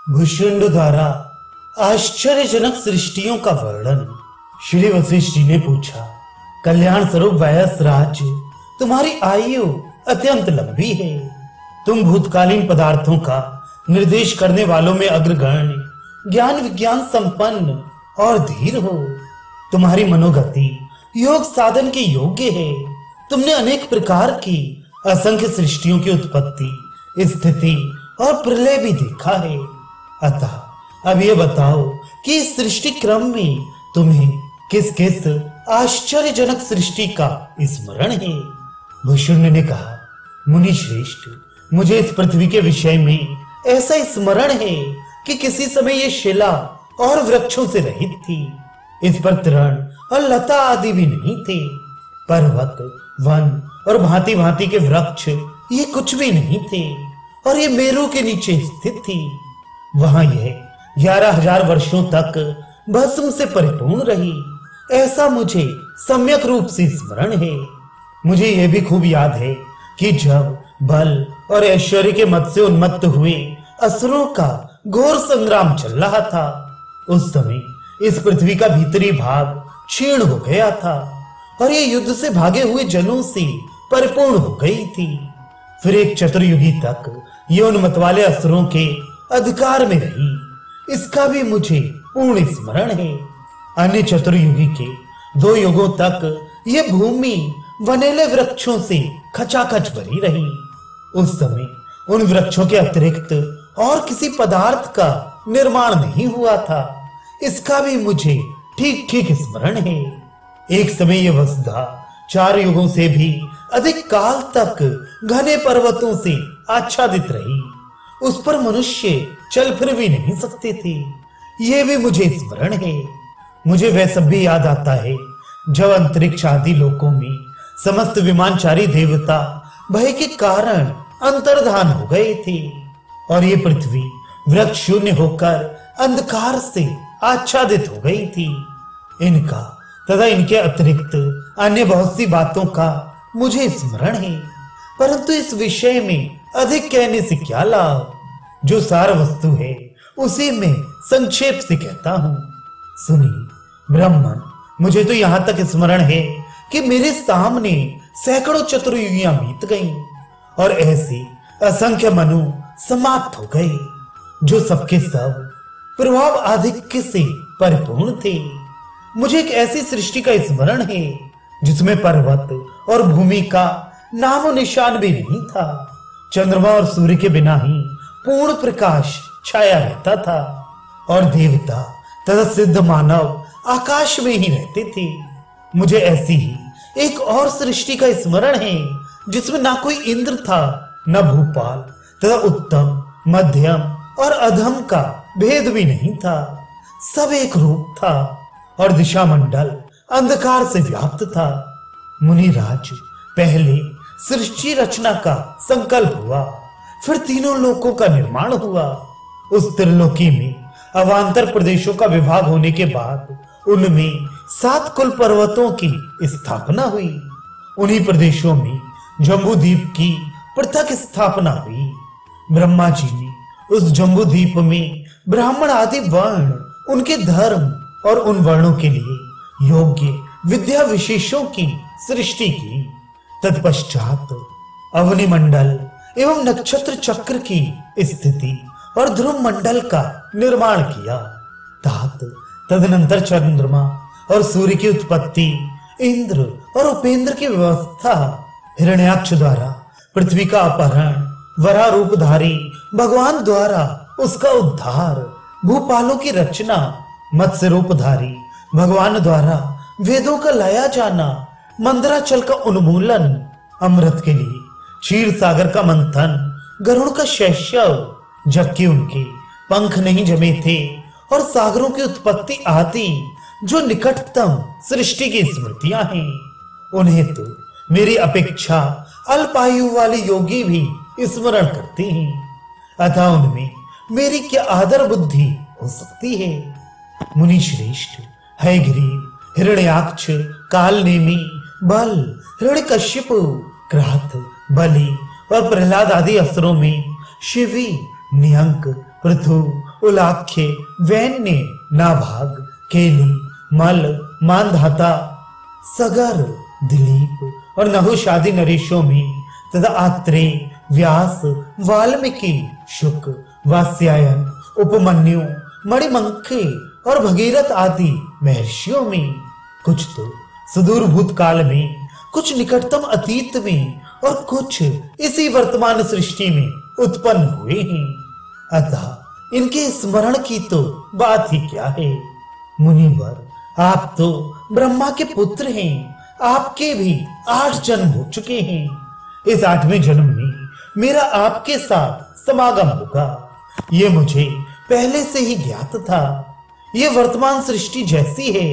भुष्युंड द्वारा आश्चर्यजनक सृष्टियों का वर्णन। श्री वशिष्ठ जी ने पूछा, कल्याण स्वरूप वयस राज, तुम्हारी आयु अत्यंत लंबी है। तुम भूतकालीन पदार्थों का निर्देश करने वालों में अग्रगण्य, ज्ञान विज्ञान संपन्न और धीर हो। तुम्हारी मनोगति योग साधन के योग्य है। तुमने अनेक प्रकार की असंख्य सृष्टियों की उत्पत्ति, स्थिति और प्रलय भी देखा है। अतः अब ये बताओ कि इस सृष्टि क्रम में तुम्हें किस किस आश्चर्यजनक सृष्टि का स्मरण है। भुष्युंड ने कहा, मुनि श्रेष्ठ, मुझे इस पृथ्वी के विषय में ऐसा स्मरण है कि किसी समय ये शिला और वृक्षों से रहित थी। इस पर तृण और लता आदि भी नहीं थे। पर्वत, वन और भांति भांति के वृक्ष ये कुछ भी नहीं थे और ये मेरू के नीचे स्थित थी। वहां यह 11,000 वर्षों तक भस्म से परिपूर्ण रही, ऐसा मुझे सम्यक रूप से स्मरण है। मुझे यह भी खूब याद है कि जब बल और ऐश्वर्य के मद से उन्मत्त हुए असुरों का घोर संग्राम चल रहा था, उस समय इस पृथ्वी का भीतरी भाग क्षीण हो गया था और ये युद्ध से भागे हुए जनों से परिपूर्ण हो गई थी। फिर एक चतुर्युगी तक ये उन्मत्त वाले असुरों के अधिकार में रही, इसका भी मुझे पूर्ण स्मरण है। अन्य चतुर्युगी के 2 युगों तक ये भूमि वनेले वृक्षों से खचाखच भरी रही। उस समय उन वृक्षों के अतिरिक्त और किसी पदार्थ का निर्माण नहीं हुआ था, इसका भी मुझे ठीक ठीक स्मरण है। एक समय यह वसुधा 4 युगों से भी अधिक काल तक घने पर्वतों से आच्छादित रही। उस पर मनुष्य चल फिर भी नहीं सकते थे, यह भी मुझे स्मरण है। मुझे वह सब भी याद आता है जब अंतरिक्ष आदि लोकों में समस्त विमानचारी देवता भय के कारण अंतर्धान हो गए थे और ये पृथ्वी वृक्ष शून्य होकर अंधकार से आच्छादित हो गई थी। इनका तथा इनके अतिरिक्त अन्य बहुत सी बातों का मुझे स्मरण है, परंतु इस विषय में अधिक कहने से क्या लाभ। जो सार वस्तु है उसी में संक्षेप से कहता हूं। सुनिए ब्राह्मण, मुझे तो यहां तक स्मरण है कि मेरे सामने सैकड़ों चतुर्युगियां बीत गईं और ऐसी असंख्य मनु समाप्त हो गए जो सबके सब प्रभाव आधिक्य से परिपूर्ण थे। मुझे एक ऐसी सृष्टि का स्मरण है जिसमें पर्वत और भूमि का नामो निशान भी नहीं था। चंद्रमा और सूर्य के बिना ही पूर्ण प्रकाश छाया रहता था और देवता तथा सिद्ध मानव आकाश में ही रहते थे। मुझे ऐसी ही एक और सृष्टि का स्मरण है जिसमें ना कोई इंद्र था, न भूपाल तथा उत्तम, मध्यम और अधम का भेद भी नहीं था। सब एक रूप था और दिशा मंडल अंधकार से व्याप्त था। मुनिराज, पहले सृष्टि रचना का संकल्प हुआ, फिर तीनों लोकों का निर्माण हुआ। उस त्रिलोकी में अवांतर प्रदेशों का विभाग होने के बाद उनमें 7 कुल पर्वतों की स्थापना हुई। उन्हीं प्रदेशों में जम्बू द्वीप की पृथक स्थापना हुई। ब्रह्मा जी ने उस जम्बू द्वीप में ब्राह्मण आदि वर्ण, उनके धर्म और उन वर्णों के लिए योग्य विद्या विशेषों की सृष्टि की। तत्पश्चात अवनि मंडल एवं नक्षत्र चक्र की स्थिति और ध्रुव मंडल का निर्माण किया। तदनंतर चंद्रमा और सूर्य की उत्पत्ति, इंद्र और उपेंद्र की व्यवस्था, हिरण्याक्ष द्वारा पृथ्वी का अपहरण, वराह रूपधारी भगवान द्वारा उसका उद्धार, भूपालों की रचना, मत्स्य रूपधारी भगवान द्वारा वेदों का लाया जाना, मंदराचल का उन्मूलन, अमृत के लिए क्षीर सागर का मंथन, गरुड़ का शैशव जबकि उनके पंख नहीं जमे थे, और सागरों की उत्पत्ति आदि जो निकटतम सृष्टि की स्मृतियां हैं, उन्हें तो मेरी अपेक्षा अल्पायु वाले योगी भी स्मरण करते हैं। अतः उनमें मेरी क्या आदर बुद्धि हो सकती है। मुनि श्रेष्ठ, हयग्रीव, हिरण्याक्ष, कालनेमी, बल, हिरण्यकश्यप, क्रात, बलि और प्रहलाद आदि असुरों में शिवी, नियंक, पृथु उलाख्य, वैन्य, नाभाग, केली, मल, मानधाता, सगर, दिलीप और नहुष आदि नरेशों में तथा आत्रेय, व्यास, वाल्मीकि, शुक, वात्स्यायन, उपमन्यु, मणिमंखे और भगीरथ आदि महर्षियों में, कुछ तो सुदूर भूतकाल में, कुछ निकटतम अतीत में और कुछ इसी वर्तमान सृष्टि में उत्पन्न हुए हैं। अतः इनके स्मरण की तो बात ही क्या है। मुनिवर, आप तो ब्रह्मा के पुत्र हैं, आपके भी 8 जन्म हो चुके हैं। इस 8वें जन्म में मेरा आपके साथ समागम होगा, ये मुझे पहले से ही ज्ञात था। ये वर्तमान सृष्टि जैसी है,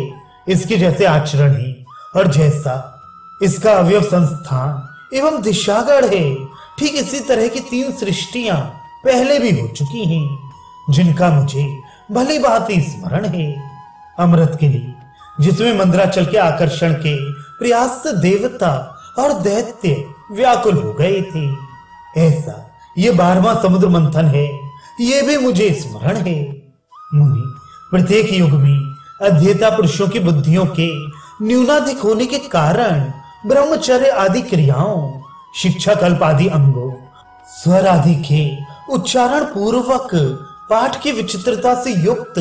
इसके जैसे आचरण है और जैसा इसका अवयव संस्थान एवं दिशागढ़ है, ठीक इसी तरह की 3 सृष्टियां पहले भी हो चुकी हैं, जिनका मुझे भली भांति स्मरण है। अमृत के लिए जिसमें मंदराचल के आकर्षण के प्रयास से देवता और दैत्य व्याकुल हो गए थे, ऐसा ये 12वां समुद्र मंथन है, ये भी मुझे स्मरण है। मुनि, प्रत्येक युग में अध्येता पुरुषों की बुद्धियों के न्यूनाधिक होने के कारण ब्रह्मचर्य आदि क्रियाओं, शिक्षा कल्प आदि अंगों, स्वर आदि के उच्चारण पूर्वक पाठ की विचित्रता से युक्त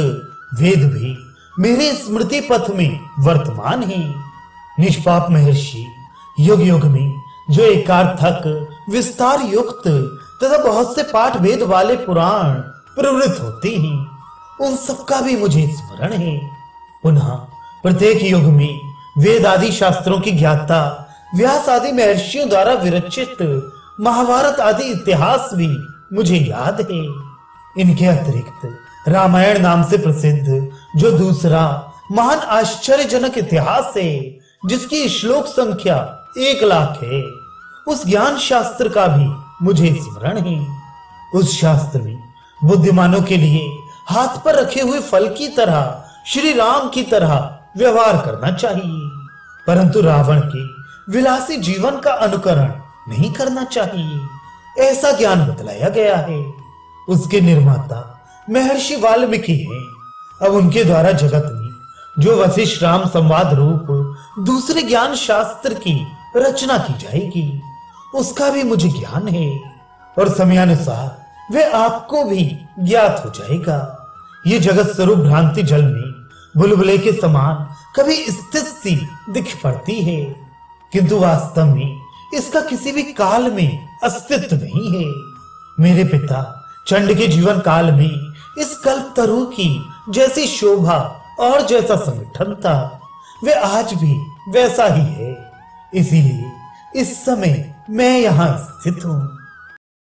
वेद भी मेरे स्मृति पथ में वर्तमान है। निष्पाप महर्षि युग युग में जो एकार्थक, विस्तार युक्त तथा बहुत से पाठ भेद वाले पुराण प्रवृत्त होते हैं, उन सबका भी मुझे स्मरण है। पुनः प्रत्येक युग में वेद आदि शास्त्रों की ज्ञाता व्यास आदि महर्षियों द्वारा विरचित महाभारत आदि इतिहास भी मुझे याद है। इनके अतिरिक्त रामायण नाम से प्रसिद्ध जो दूसरा महान आश्चर्यजनक इतिहास है, जिसकी श्लोक संख्या 1 लाख है, उस ज्ञान शास्त्र का भी मुझे स्मरण है। उस शास्त्र में बुद्धिमानों के लिए हाथ पर रखे हुए फल की तरह श्री राम की तरह व्यवहार करना चाहिए, परंतु रावण के विलासी जीवन का अनुकरण नहीं करना चाहिए, ऐसा ज्ञान बतलाया गया है। उसके निर्माता महर्षि वाल्मीकि हैं। अब उनके द्वारा जगत में जो वशिष्ठ राम संवाद रूप दूसरे ज्ञान शास्त्र की रचना की जाएगी, उसका भी मुझे ज्ञान है और समयानुसार वह आपको भी ज्ञात हो जाएगा। ये जगत स्वरूप भ्रांति जल में बुलबुले के समान कभी स्थित सी दिख पड़ती है, किंतु वास्तव में इसका किसी भी काल में अस्तित्व नहीं है। मेरे पिता चंड के जीवन काल में इस कल्पतरु की जैसी शोभा और जैसा संगठन था, वे आज भी वैसा ही है। इसीलिए इस समय मैं यहाँ स्थित हूँ।